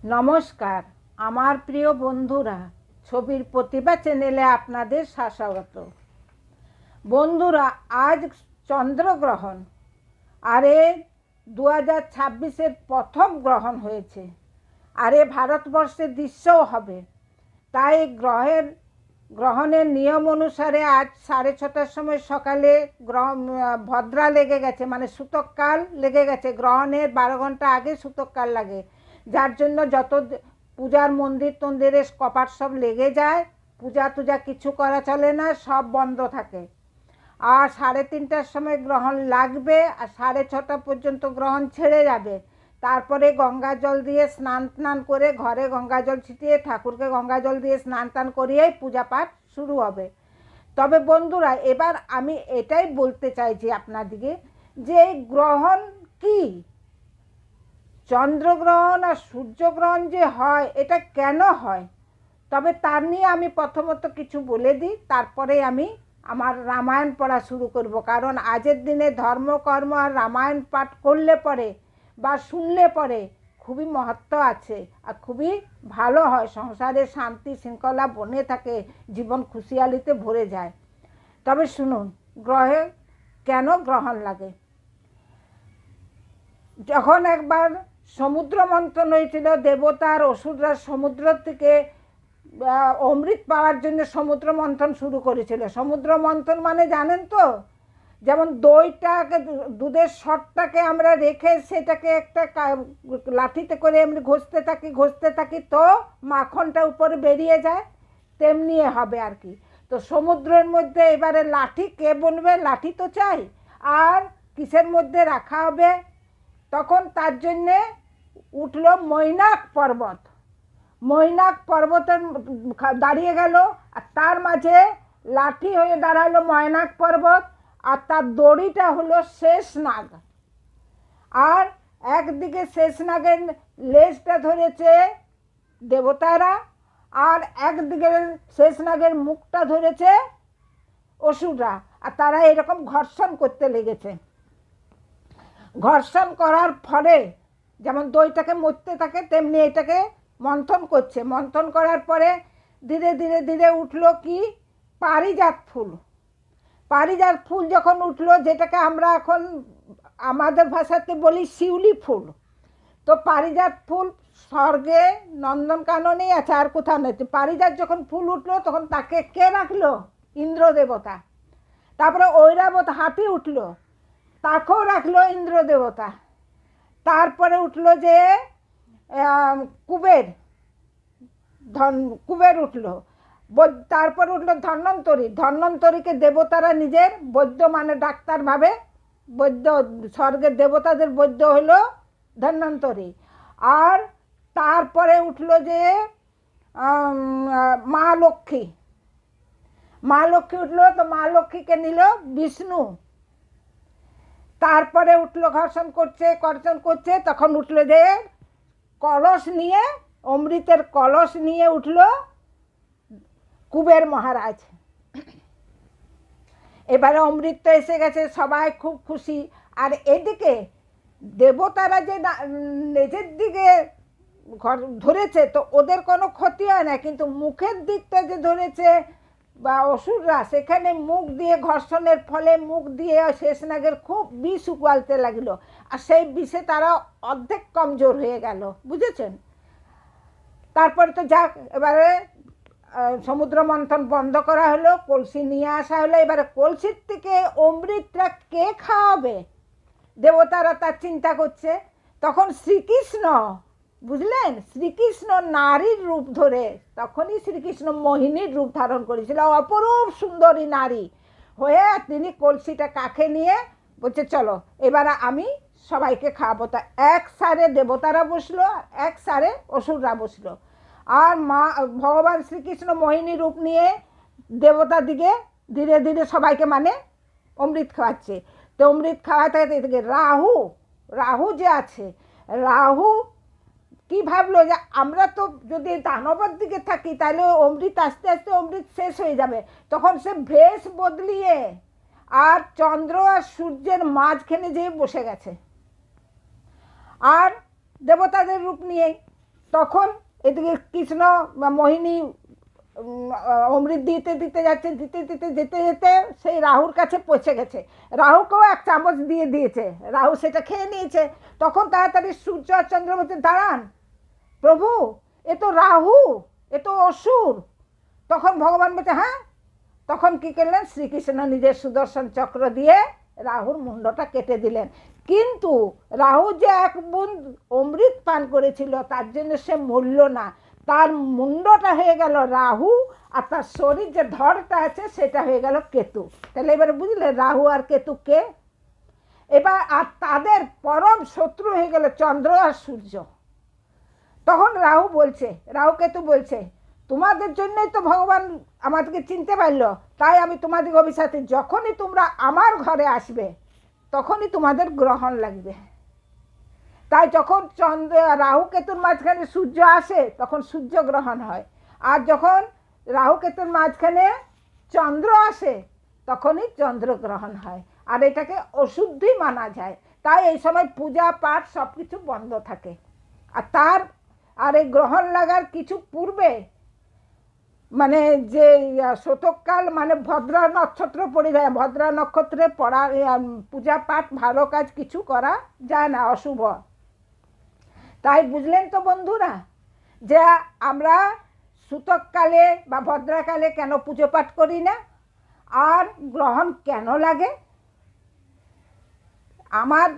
নমস্কার আমার প্রিয় বন্ধুরা, ছবির প্রতিভা চ্যানেলে আপনাদের স্বাগত। বন্ধুরা, আজ চন্দ্রগ্রহণ, আরে 2026-এর প্রথম গ্রহণ হয়েছে, আরে ভারতবর্ষের দৃশ্যও হবে। তাই গ্রহণের নিয়ম অনুসারে আজ 6:30টার সময় সকালে ভদ্রা লেগে গেছে, মানে সূতককাল লেগে গেছে। গ্রহণের 12 ঘন্টা আগে সূতককাল লাগে, যার জন্য যত পূজার মন্দির টন্দিরে কপাট সব লেগে যায়, পূজা টুজা কিছু করা চলে না, সব বন্ধ থাকে। আর 3:30টার সময় গ্রহণ লাগবে, আর 6:30 পর্যন্ত গ্রহণ ছেড়ে যাবে। তারপরে গঙ্গা জল দিয়ে স্নান করে, ঘরে গঙ্গা জল ছিটিয়ে ঠাকুরকে গঙ্গা জল দিয়ে স্নান করিয়েই পূজা পাঠ শুরু হবে। তবে বন্ধুরা, এবার আমি এটাই বলতে চাইছি আপনাদিকে যে গ্রহণ কি, চন্দ্রগ্রহণ আর সূর্যগ্রহণ যে হয়, এটা কেন হয়, তবে তার নিয়ে আমি প্রথমত কিছু বলে দিই, তারপরে আমি আমার রামায়ণ পড়া শুরু করব। কারণ আজের দিনে ধর্মকর্ম আর রামায়ণ পাঠ করলে পরে বা শুনলে পরে খুবই মহত্ব আছে, আর খুবই ভালো হয়, সংসারে শান্তি শৃঙ্খলা বনে থাকে, জীবন খুশিয়ালিতে ভরে যায়। তবে শুনুন, গ্রহে কেন গ্রহণ লাগে। যখন একবার সমুদ্র মন্থন হয়েছিল, দেবতা আর অসুররা সমুদ্র থেকে অমৃত পাওয়ার জন্য সমুদ্র মন্থন শুরু করেছিল। সমুদ্র মন্থন মানে জানেন তো, যেমন দইটাকে, দুধের সরটাকে আমরা রেখে সেটাকে একটা লাঠিতে করে এমনি ঘষতে থাকি তো মাখনটা উপরে বেরিয়ে যায়, তেমনি হবে আর কি। তো সমুদ্রের মধ্যে এবারে লাঠি কে বনবে, লাঠি তো চাই, আর কিসের মধ্যে রাখা হবে, তখন তার জন্যে উঠল মৈনাক পর্বত। মৈনাক পর্বতের দাঁড়িয়ে গেল, আর তার মাঝে লাঠি হয়ে দাঁড়ালো মৈনাক পর্বত, আর তার দড়িটা হলো শেষনাগ। আর একদিকে শেষনাগের লেজটা ধরেছে দেবতারা, আর একদিকে শেষনাগের মুখটা ধরেছে অসুররা, আর তারা এরকম ঘর্ষণ করতে লেগেছে। ঘর্ষণ করার ফলে যেমন দইটাকে মরতে থাকে, তেমনি এটাকে মন্থন করছে। মন্থন করার পরে ধীরে ধীরে ধীরে উঠলো কি, পারিজাত ফুল। পারিজাত ফুল যখন উঠলো, যেটাকে আমরা এখন আমাদের ভাষাতে বলি শিউলি ফুল, তো পারিজাত ফুল স্বর্গে নন্দনকাননেই আছে, আর কোথাও নেই। পারিজাত যখন ফুল উঠলো, তখন তাকে কে রাখলো, ইন্দ্র দেবতা। তারপরে ঐরাবত হাতি উঠলো, তাকেও রাখলো ইন্দ্র দেবতা। তারপরে উঠলো যে কুবের, কুবের উঠলো। তারপর উঠলো ধন্বন্তরী। ধন্বন্তরীকে দেবতারা নিজের বৈদ্য, মানে ডাক্তার ভাবে, বৈদ্য, স্বর্গের দেবতাদের বৈদ্য হলো ধন্বন্তরী। আর তারপরে উঠলো যে মা লক্ষ্মী। মা লক্ষ্মী উঠলো, তো মা লক্ষ্মীকে নিল বিষ্ণু। তারপরে উঠলো ঘর্ষণ করছে, তখন উঠলো যে কলস নিয়ে, অমৃতের কলস নিয়ে উঠলো কুবের মহারাজ। এবারে অমৃত তো এসে গেছে, সবাই খুব খুশি। আর এদিকে দেবতারা যে নিজের দিকে ধরেছে, তো ওদের কোনো ক্ষতি হয় না, কিন্তু মুখের দিকটা যে ধরেছে বা অসুররা, সেখানে মুখ দিয়ে ঘর্ষণের ফলে মুখ দিয়ে শেষনাগের খুব বিষ উগালতে লাগলো, আর সেই বিষে তারা অর্ধেক কমজোর হয়ে গেল, বুঝেছেন। তারপরে তো যাক, এবারে সমুদ্র মন্থন বন্ধ করা হলো, কলসি নিয়ে আসা হলো। এবারে কলসির থেকে অমৃতটা কে খাওয়াবে, দেবতারা তার চিন্তা করছে। তখন শ্রীকৃষ্ণ, বুঝলেন, শ্রীকৃষ্ণ নারীর রূপ ধরে, তখনই শ্রীকৃষ্ণ মোহিনীর রূপ ধারণ করেছিল, অপরূপ সুন্দরী নারী হয়ে তিনি কলসিটা কাঁখে নিয়ে বলছে, চলো এবারে আমি সবাইকে খাওয়াবো। তা এক সারে দেবতারা বসলো, এক সারে অসুররা বসলো, আর মা ভগবান শ্রীকৃষ্ণ মোহিনী রূপ নিয়ে দেবতা দিকে ধীরে ধীরে সবাইকে মানে অমৃত খাওয়াচ্ছে। তো অমৃত খাওয়াতে থেকে রাহু যে আছে, রাহু কি ভাবলো যে আমরা তো যদি দানবের দিকে থাকি, তাহলে অমৃত আস্তে আস্তে অমৃত শেষ হয়ে যাবে। তখন সে ভেষ বদলিয়ে আর চন্দ্র আর সূর্যের মাঝখানে যেয়ে বসে গেছে, আর দেবতাদের রূপ নিয়ে তখন এদিকে কৃষ্ণ মোহিনী অমৃত দিতে দিতে যাচ্ছে, দিতে দিতে যেতে যেতে সেই রাহুর কাছে পৌঁছে গেছে। রাহুকেও এক চামচ দিয়ে দিয়েছে, রাহু সেটা খেয়ে নিয়েছে। তখন তাড়াতাড়ি সূর্য আর চন্দ্র বলছে, দাঁড়ান প্রভু, এ তো রাহু, এ তো অসুর। তখন ভগবান বলছে হ্যাঁ। তখন কি করলেন, শ্রীকৃষ্ণ নিজের সুদর্শন চক্র দিয়ে রাহুর মুন্ডটা কেটে দিলেন। কিন্তু রাহু যে এক বুঁদ অমৃত পান করেছিল তার জন্য সে মরল না, তার মুন্ডটা হয়ে গেল রাহু, আর তার শরীর যে ধরটা আছে সেটা হয়ে গেল কেতু। তাহলে এবারে বুঝলে রাহু আর কেতু কে? এবার আর তাদের পরম শত্রু হয়ে গেল চন্দ্র আর সূর্য। তখন রাহু বলছে, রাহু কেতু বলছে, তোমাদের জন্যই তো ভগবান আমাদেরকে চিনতে পারলো, তাই আমি তোমাদের অভিশাপে, যখনই তোমরা আমার ঘরে আসবে তখনই তোমাদের গ্রহণ লাগবে। তাই যখন চন্দ্র রাহু কেতুর মাঝখানে সূর্য আসে তখন সূর্য গ্রহণ হয়, আর যখন রাহু কেতুর মাঝখানে চন্দ্র আসে তখনই চন্দ্র গ্রহণ হয়। আর এটাকে অশুদ্ধি মানা যায়, তাই এই সময় পূজা পাঠ সব কিছু বন্ধ থাকে। আর এই গ্রহণ লাগার কিছু পূর্বে মানে যে শতককাল মানে ভদ্রা নক্ষত্র পড়ে যায়, ভদ্রা নক্ষত্রে পড়া পূজা পাঠ ভালো কাজ কিছু করা যায় না, অশুভ। তাই বুঝলেন তো বন্ধুরা, যে আমরা সূতককালে বা ভদ্রাকালে কেন পুজো পাঠ করি না, আর গ্রহণ কেন লাগে। আমার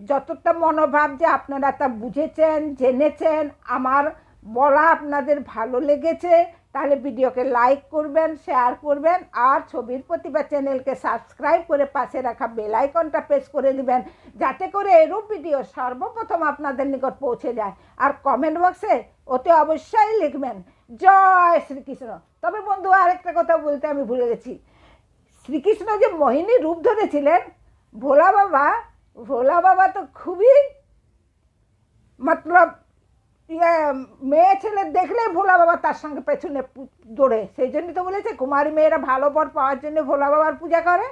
যতটা মনোভাব যে আপনারা তা বুঝেছেন, জেনেছেন, আমার বলা আপনাদের ভালো লেগেছে, তাহলে ভিডিওকে লাইক করবেন, শেয়ার করবেন, আর ছবির প্রতিভা চ্যানেলকে সাবস্ক্রাইব করে পাশে রাখা বেল আইকনটা প্রেস করে দিবেন, যাতে করে এরূপ ভিডিও সর্বপ্রথম আপনাদের নিকট পৌঁছে যায়। আর কমেন্ট বক্সে ওতে অবশ্যই লিখবেন জয় শ্রীকৃষ্ণ। তবে বন্ধু আরেকটা কথা বলতে আমি ভুলে গেছি, শ্রীকৃষ্ণ যে মোহিনী রূপ ধরেছিলেন, ভোলা বাবা তো খুবই মতলব মেয়ে ছেলে দেখলেই ভোলা বাবা তার সঙ্গে পেছনে দৌড়ে। সেই জন্যই তো বলেছে কুমারী মেয়েরা ভালো বর পাওয়ার জন্য ভোলা বাবার পূজা করে।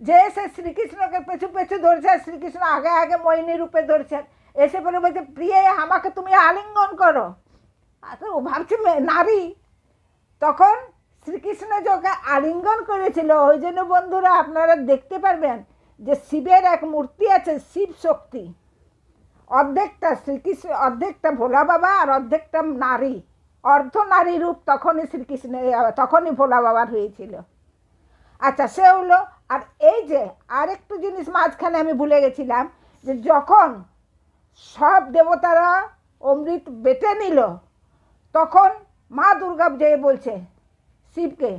যে সে শ্রীকৃষ্ণকে পেছু পেছু ধরছে, শ্রীকৃষ্ণ আগে আগে মোহিনী রূপে ধরছেন, এসে পরে বলছে প্রিয়ে আমাকে তুমি আলিঙ্গন করো। আচ্ছা ও ভাবছে নারী। তখন শ্রীকৃষ্ণ যে ওকে আলিঙ্গন করেছিল, ওই জন্য বন্ধুরা আপনারা দেখতে পারবেন যে শিবের এক মূর্তি আছে, শিব শক্তি, অর্ধেকটা শ্রীকৃষ্ণ, অর্ধেকটা ভোলা বাবা আর অর্ধেকটা নারী, অর্ধ নারী রূপ তখনই শ্রীকৃষ্ণ, তখনই ভোলা বাবার হয়েছিল। আচ্ছা সে হলো। আর এই যে আরেকটু জিনিস মাঝখানে আমি ভুলে গেছিলাম, যে যখন সব দেবতারা অমৃত বেটে নিল তখন মা দুর্গা যেয়ে বলছে শিবকে,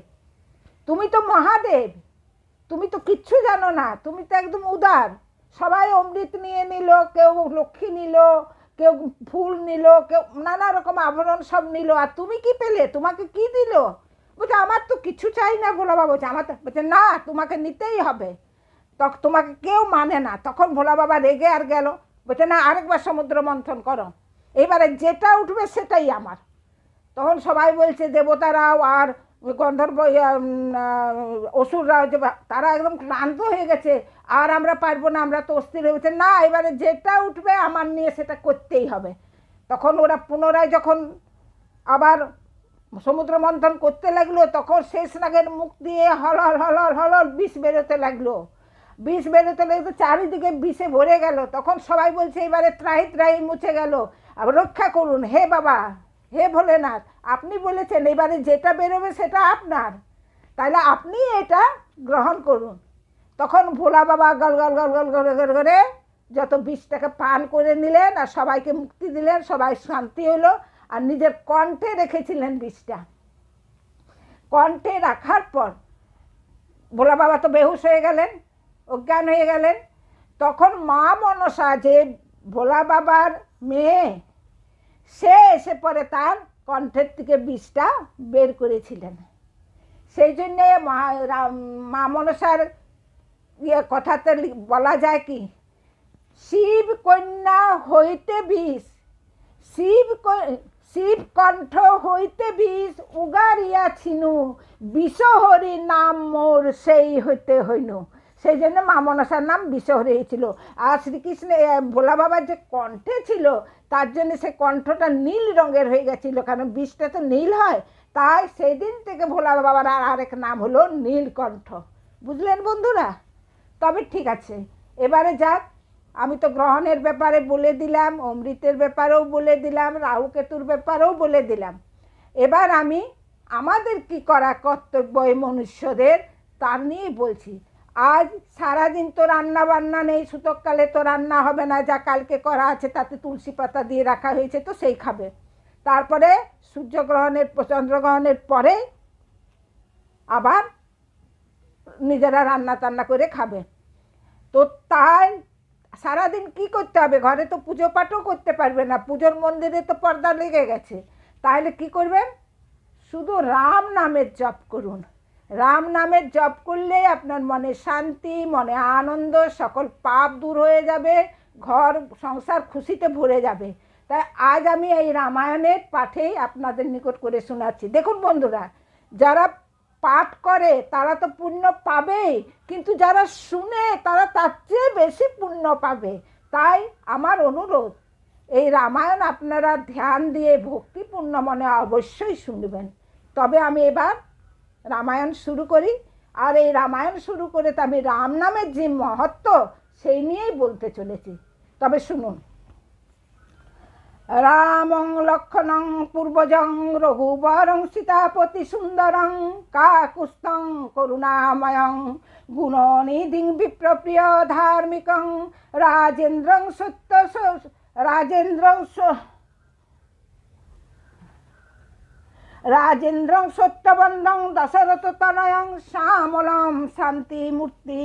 তুমি তো মহাদেব, তুমি তো কিচ্ছু জানো না, তুমি তো একদম উদার, সবাই অমৃত নিয়ে নিল, কেউ লক্ষ্মী নিল, কেউ ফুল নিল, কেউ নানা রকম আভরণ সব নিল, আর তুমি কি পেলে, তোমাকে কি দিল? বলছে আমার তো কিছু চাই না। ভোলা বাবা বলছে আমার তো, বলছে না তোমাকে নিতেই হবে, তোমাকে কেউ মানে না। তখন ভোলা বাবা রেগে আর গেল, বলছে না আরেকবার সমুদ্র মন্থন করো, এবারে যেটা উঠবে সেটাই আমার। তখন সবাই বলছে দেবতারাও আর গন্ধর্ব অসুররাও, যে তারা একদম ক্লান্ত হয়ে গেছে, আর আমরা পারবো না, আমরা তো অস্থির হয়ে গেছে, না এবারে যেটা উঠবে আমার নিয়ে সেটা করতেই হবে। তখন ওরা পুনরায় যখন আবার সমুদ্র মন্থন করতে লাগলো, তখন শেষ নাগের মুখ দিয়ে হলহল হলহল হলহল বিষ বেরোতে লাগলো, বিষ বেরোতে লাগলো, চারিদিকে বিষে ভরে গেল। তখন সবাই বলছে এবারে ত্রাহি ত্রাহি মুছে গেল, আবার রক্ষা করুন হে বাবা, হে ভোলেনাথ, আপনি বলেছেন এবারে যেটা বেরোবে সেটা আপনার, তাহলে আপনি এটা গ্রহণ করুন। তখন ভোলা বাবা গল গল গল গল গল গল করে যত বিষটাকে পান করে নিলেন, আর সবাইকে মুক্তি দিলেন, সবাই শান্তি হলো। আর নিজের কণ্ঠে রেখেছিলেন বিষটা। কণ্ঠে রাখার পর ভোলা বাবা তো বেহুশ হয়ে গেলেন, অজ্ঞান হয়ে গেলেন। তখন মা মনসা যে ভোলা বাবার মেয়ে, সে এসে পরে তার কণ্ঠের থেকে বিষটা বের করেছিলেন। সেই জন্যে মা মনসার কথাতে বলা যায় কি, শিব কন্যা হইতে বিষ, শিব কণ্ঠ হইতে বিষ উগারিয়া ছিনু, বিষহরি নাম মোর সেই হইতে হইনু। সেই জন্য মা মনসার নাম বিষ হয়েছিল। আর শ্রীকৃষ্ণ ভোলা বাবার যে কণ্ঠে ছিল তার জন্য সে কণ্ঠটা নীল রঙের হয়ে গেছিল, কারণ বিষটা তো নীল হয়, তাই সেই দিন থেকে ভোলা বাবার আরেক নাম হলো নীলকণ্ঠ। বুঝলেন বন্ধুরা? তবে ঠিক আছে, এবারে যাক, আমি তো গ্রহণের ব্যাপারে বলে দিলাম, অমৃতের ব্যাপারেও বলে দিলাম, রাহু কেতুর ব্যাপারেও বলে দিলাম। এবার আমি আমাদের কি করা কর্তব্য এই মনুষ্যদের তার নিয়েই বলছি। আজ সারাদিন তো রান্না বান্না নেই, সুতককালে তো রান্না হবে না, যা কালকে করা আছে তাতে তুলসী পাতা দিয়ে রাখা হয়েছে তো সেই খাবে। তারপরে সূর্যগ্রহণের চন্দ্রগ্রহণের পরে আবার নিজেরা রান্না টান্না করে খাবে। তো তাই সারাদিন কি করতে হবে? ঘরে তো পুজো পাঠও করতে পারবে না, পুজোর মন্দিরে তো পর্দা লেগে গেছে। তাহলে কি করবেন? শুধু রাম নামের জপ করুন। রাম নামের জপ করলেই আপনার মনে শান্তি, মনে আনন্দ, সকল পাপ দূর হয়ে যাবে, ঘর সংসার খুশিতে ভরে যাবে। তাই আজ আমি এই রামায়ণের পাঠেই আপনাদের নিকট করে শোনাচ্ছি। দেখুন বন্ধুরা, যারা পাঠ করে তারা তো পুণ্য পাবেই, কিন্তু যারা শুনে তারা তার চেয়ে বেশি পুণ্য পাবে। তাই আমার অনুরোধ, এই রামায়ণ আপনারা ধ্যান দিয়ে ভক্তিপূর্ণ মনে অবশ্যই শুনবেন। তবে আমি এবার রামায়ণ শুরু করি। আর এই রামায়ণ শুরু করে তো আমি রাম নামের যে মহত্ব সেই নিয়েই বলতে চলেছি। তবে শুনুন। রামং লক্ষণং পূর্বজং রঘুবরং সীতাপতি সুন্দরং কাকুস্থং করুণাময়ং গুণনিধিং বিপ্রপ্রিয় ধার্মিকং রাজেন্দ্রং রাজেন্দ্রং সত্যবন্ধং দশরথতনয়ং শ্যামলং শান্তিমূর্তি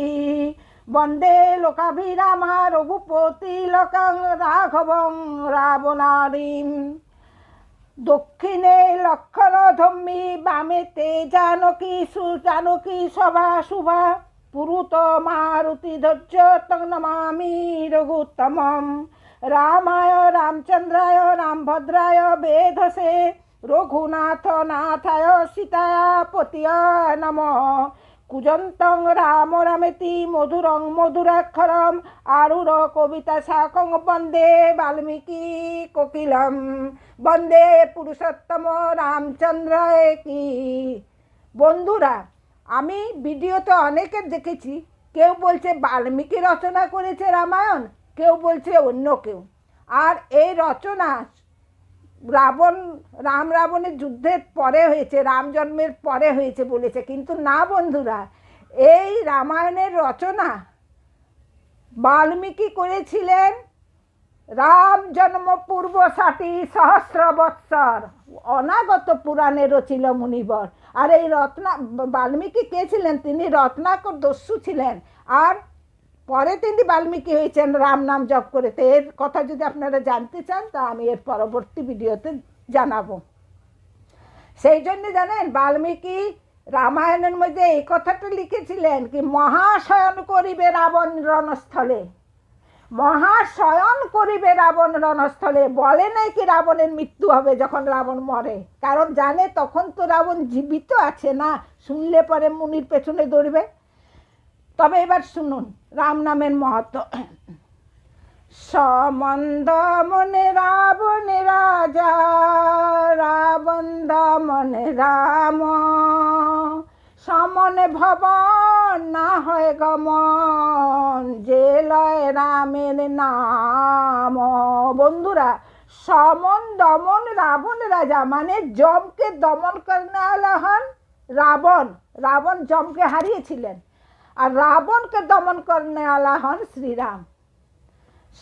বন্দে লোকাভিরামা রঘুপতি লোকং রাঘবং রাবণারিম। দক্ষিণে লক্ষণধম্মী বামে তে জানকী সভা শুভা পুরুত মারুতি ধৈর্য তং নমামি রঘুত্তমম। রামায় রামচন্দ্রায় রামভদ্রায় বেধসে রঘুনাথ নাথায় সীতায়া পতিয় নমঃ। কুজন্তং রাম রামেতি মধুরং মধুরাক্ষরম আরুর কবিতা শাকং বন্দে বাল্মীকি কোকিলম। বন্দে পুরুষোত্তম রামচন্দ্রায় কি। বন্ধুরা, আমি ভিডিওতে অনেকের দেখেছি, কেউ বলছে বাল্মীকি রচনা করেছে রামায়ণ, কেউ বলছে অন্য কেউ। আর এই রচনা রাম রাবণের যুদ্ধের পরে হয়েছে, রাম জন্মের পরে হয়েছে বলেছে, কিন্তু না বন্ধুরা, এই রামায়ণের রচনা বাল্মীকি করেছিলেন রাম জন্ম পূর্ব 60 সহস্র বৎসর, অনাগত পুরাণে রচিল মুনিবর। আর এই বাল্মীকি কে ছিলেন? তিনি রত্নাকর দস্যু ছিলেন, আর পরে তিনি বাল্মীকি হয়েছেন রাম নাম জপ করে। তো এর কথা যদি আপনারা জানতে চান তা আমি এর পরবর্তী ভিডিওতে জানাবো। সেই জন্য জানেন, বাল্মীকি রামায়ণের মধ্যে এই কথাটা লিখেছিলেন কি, মহাশয়ন করিবে রাবণ রণস্থলে। মহাশয়ন করিবে রাবণ রণস্থলে বলে নাই কি রাবণের মৃত্যু হবে যখন রাবণ মরে, কারণ জানে তখন তো রাবণ জীবিত আছে না, শুনলে পরে মুনির পেছনে দৌড়বে। তবে এবার শুনুন রাম নামের মহত্ব। সমন্দ মনে রাবণ রাজা রাবণ দমনে রাম সমনে ভবন না হয় গমন যে লয় রামের নাম। বন্ধুরা, সমন দমন রাবণ রাজা মানে যমকে দমন করনে আলা হন রাবণ। রাবণ যমকে হারিয়েছিলেন, আর রাবণকে দমন করনে আলা হন শ্রীরাম।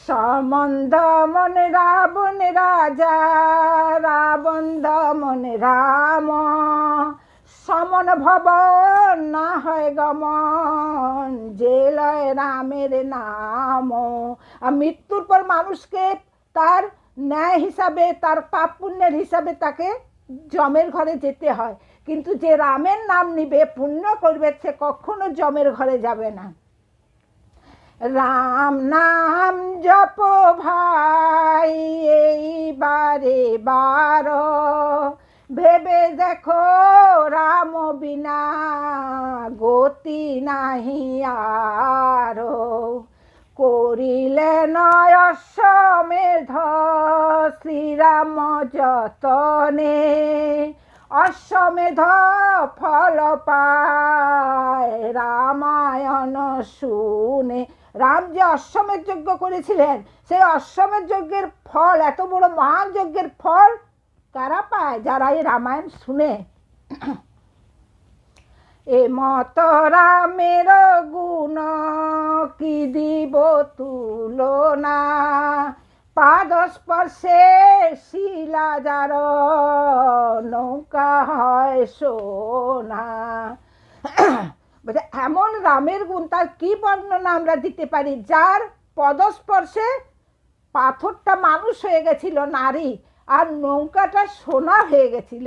সমন দমন রাবণ রাজা রাবণ দমন রাম সমন ভবন না হয় গমন যে লয় রামের নাম। আর মৃত্যুর পর মানুষকে তার ন্যায় হিসাবে, তার পাপ পুণ্যের হিসাবে তাকে যমের ঘরে যেতে হয়, কিন্তু যে রামের নাম নিবে, পুণ্য করবে, সে কখনো যমের ঘরে যাবে না। রাম নাম জপ ভাই এইবারে বার ভেবে দেখো রাম বিনা গতি নাহি আরো, করিলে নয় অশ্বমেধ শ্রীরাম যতনে, অশ্বমেধ ফল পায় রামায়ণ শুনে। রাম যে অশ্বমেধ যজ্ঞ করেছিলেন, সেই অশ্বমেধ যজ্ঞের ফল, এত বড় মহান যজ্ঞের ফল কারা পায়? যারা এই রামায়ণ শুনে। এ মত রামের গুণ কি দিব তুলনা, পাদ স্পর্শে শিলা যার নৌকা হয় সোনা। এমন রামের গুণ, তার কি বর্ণনা আমরা দিতে পারি? যার পদস্পর্শে পাথরটা মানুষ হয়ে গেছিল নারী, আর নৌকাটা সোনা হয়ে গেছিল।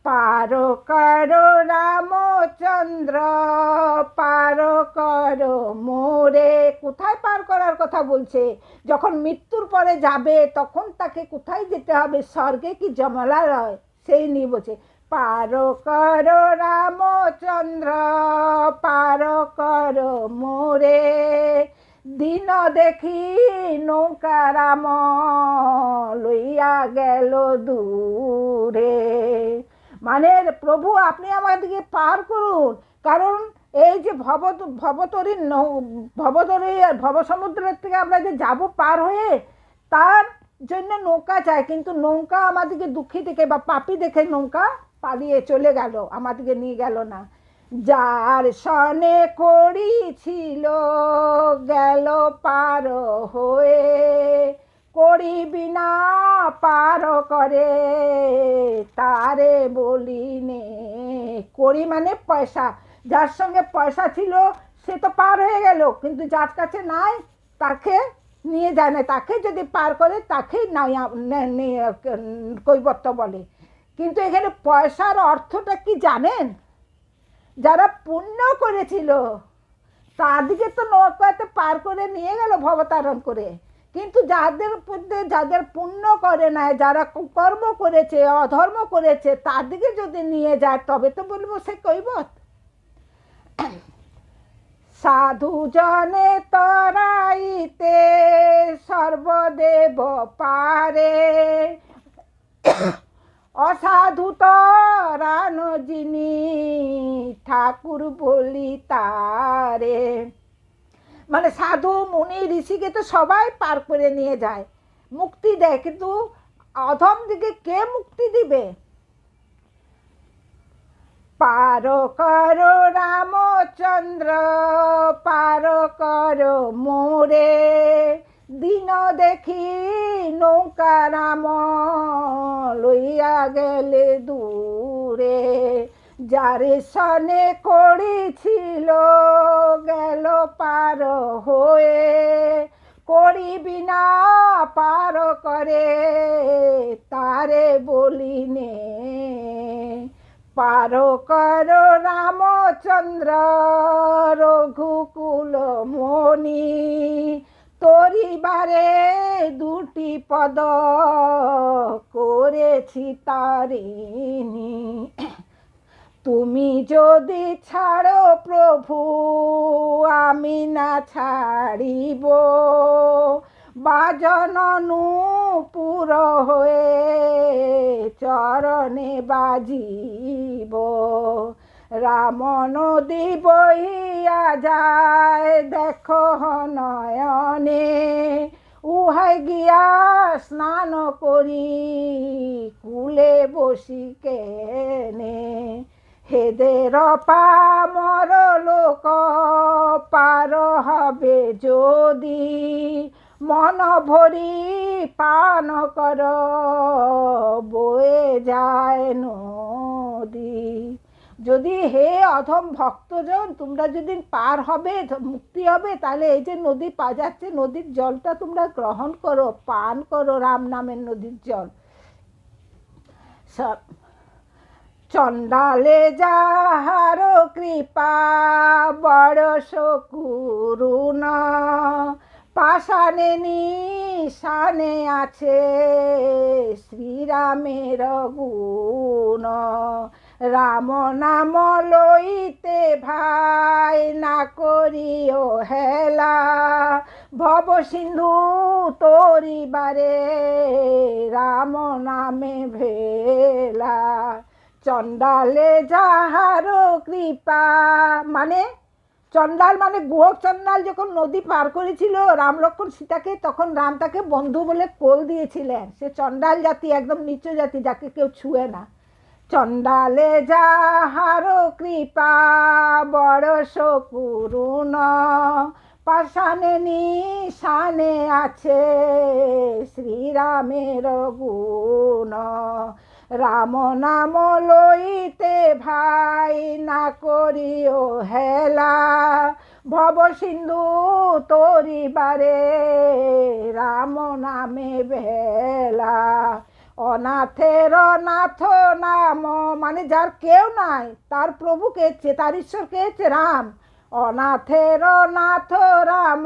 পার করো রামচন্দ্র পার করো মোরে। কোথায় পার করার কথা বলছে? যখন মৃত্যুর পরে যাবে তখন তাকে কোথায় যেতে হবে? স্বর্গে কি যমলালয়? সেই নিয়ে বলছে পার করো রামচন্দ্র পার করো মোরে, দিন দেখি নৌকা রাম লইয়া গেল দূরে। মানে প্রভু আপনি আমাদেরকে পার করুন, কারণ এই যে ভবতরী আর ভবসমুদ্রের থেকে আমরা যে যাব পার হয়ে, তার জন্য নৌকা চাই, কিন্তু নৌকা আমাদেরকে দুঃখী দেখে বা পাপী দেখে নৌকা পালিয়ে চলে গেল, আমাদেরকে নিয়ে গেল না। যার সনে করিছিল গেল পার হয়ে, করি বিনা পার করে তারে বলি নে। করি মানে পয়সা, যার সঙ্গে পয়সা ছিল সে তো পার হয়ে গেল, কিন্তু যার কাছে নাই তাকে নিয়ে যায় না। তাকে যদি পার করে তাকেই কৈবর্ত বলে। কিন্তু এখানে পয়সার অর্থটা কি জানেন? যারা পুণ্য করেছিল তাদেরকে তো নৌকাতে পার করে নিয়ে গেল ভবতারণ করে, কিন্তু যাদের পুণ্য করে নাই, যারা কর্ম করেছে, অধর্ম করেছে, তাদেরকে যদি নিয়ে যায় তবে তো বলবো সে কৈবত। সাধু জনে তরাইতে সর্বদেব পারে, অসাধু তরান যিনি ঠাকুর বলি তারে। মানে সাধু মুনি ঋষিকে তো সবাই পার করে নিয়ে যায়, মুক্তি দেয়, কিন্তু অধম দিকে কে মুক্তি দিবে? পার করো রামচন্দ্র পার করো মোরে, দিন দেখি নৌকা রাম লইয়া গেলে দূরে। যারে সনে করেছিল গেল পার হয়ে, করি বিনা পার করে তারে বলি নে। পার করো রামচন্দ্র রঘুকুল মণি, তরিবারে দুটি পদ করেছি তারিণী। তুমি যদি ছাড়ো প্রভু আমি না ছাড়িব, বাজন নূপুর হয়ে চরণে বাজিব। রাম নদী বহিয়া যায় দেখো নয়নে, উহাই গিয়া স্নান করি কুলে বসি কেনে। হেদের পামর লোক পার হবে যদি, মন ভরি পান কর বয়ে যায় নদী। যদি হে অধম ভক্তজন তোমরা যদি পার হবে, মুক্তি হবে, তাহলে এই যে নদী পাওয়া যাচ্ছে, নদীর জলটা তোমরা গ্রহণ করো, পান করো, রাম নামের নদীর জল। সব চণ্ডালে যাহার কৃপা বড় করুণা, পাষাণে নিশানে আছে শ্রীরামের গুণ, রাম নাম লইতে ভাই না করিও হেলা, ভব সিন্ধু তরিবারে রাম নামে ভেলা, চণ্ডালে যাহার কৃপা, মানে চণ্ডাল মানে গুহক চণ্ডাল যখন নদী পার করেছিল রাম লক্ষ্মণ সীতাকে, তখন রাম তাকে বন্ধু বলে কোল দিয়েছিলেন। সে চণ্ডাল জাতি, একদম নিচু জাতি, যাকে কেউ ছুঁয়ে না। চণ্ডালে যাহার কৃপা বরস করুণ, পাষাণে নিশানে আছে শ্রীরামের গুণ, রাম নাম লইতে ভাই না করিও হেলা, ভব সিন্ধু তরিবারে রাম নামে ভেলা, অনাথের নাথ নাম, মানে যার কেউ নাই তার প্রভু কে হচ্ছে, তার ঈশ্বর কে হচ্ছে রাম। অনাথের নাথ রাম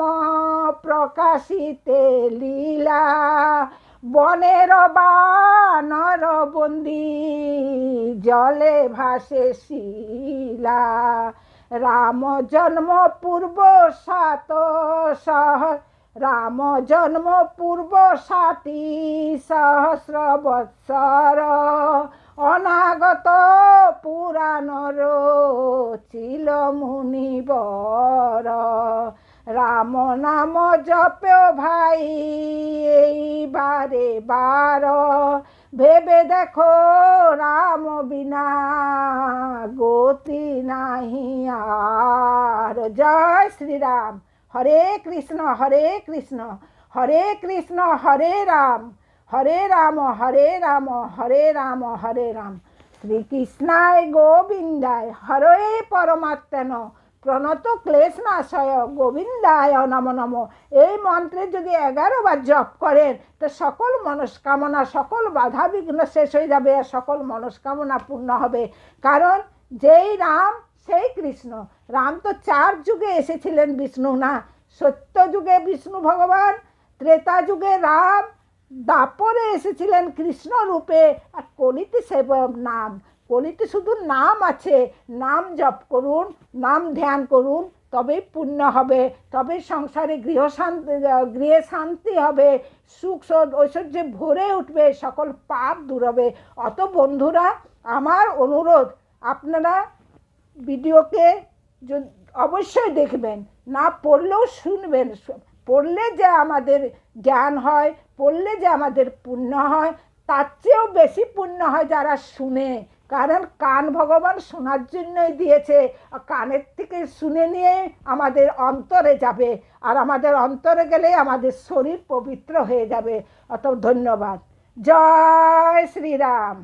প্রকাশিতে লীলা, বনের বানর বন্দি জলে ভাসে শিলা, রাম জন্ম পূর্ব সাত সহ, রাম জন্ম পূর্ব 60 বৎসর, অনাগত পুরাণর চিল মুনিবর, রাম নাম জপেও ভাই এইবারে বার, ভেবে দেখো রাম বিনা গতি নাহি আর। জয় শ্রীরাম। হরে কৃষ্ণ হরে কৃষ্ণ হরে কৃষ্ণ হরে রাম হরে রাম হরে রাম হরে রাম হরে রাম, শ্রীকৃষ্ণায় গোবিন্দায় হরে পরমাত্মন প্রণত ক্লেশনাশয় গোবিন্দায় নম নম। এই মন্ত্রে যদি 11 বার জপ করেন তো সকল মনস্কামনা, সকল বাধা বিঘ্ন শেষ হয়ে যাবে, আর সকল মনস্কামনা পূর্ণ হবে। কারণ যেই রাম সেই কৃষ্ণ। রাম তো 4 যুগে এসেছিলেন বিষ্ণু না, সত্য যুগে বিষ্ণু ভগবান, ত্রেতা যুগে রাম, দাপরে এসেছিলেন কৃষ্ণ রূপে, আর কলিতে সে নাম। কলিতে শুধু নাম আছে, নাম জপ করুন, নাম ধ্যান করুন, তবেই পুণ্য হবে, তবেই সংসারে গৃহে শান্তি হবে, সুখ ঐশ্বর্যে ভরে উঠবে, সকল পাপ দূর হবে। অত বন্ধুরা, আমার অনুরোধ, আপনারা ভিডিওকে অবশ্যই দেখবেন, না পড়লেও শুনবেন। পড়লে যে আমাদের জ্ঞান হয়, পড়লে যে আমাদের পুণ্য হয়, তার চেয়েও বেশি পুণ্য হয় যারা শুনে। কারণ কান ভগবান শোনার জন্যই দিয়েছে, কানের থেকে শুনে নিয়ে আমাদের অন্তরে যাবে, আর আমাদের অন্তরে গেলে আমাদের শরীর পবিত্র হয়ে যাবে। অত ধন্যবাদ। জয় শ্রীরাম।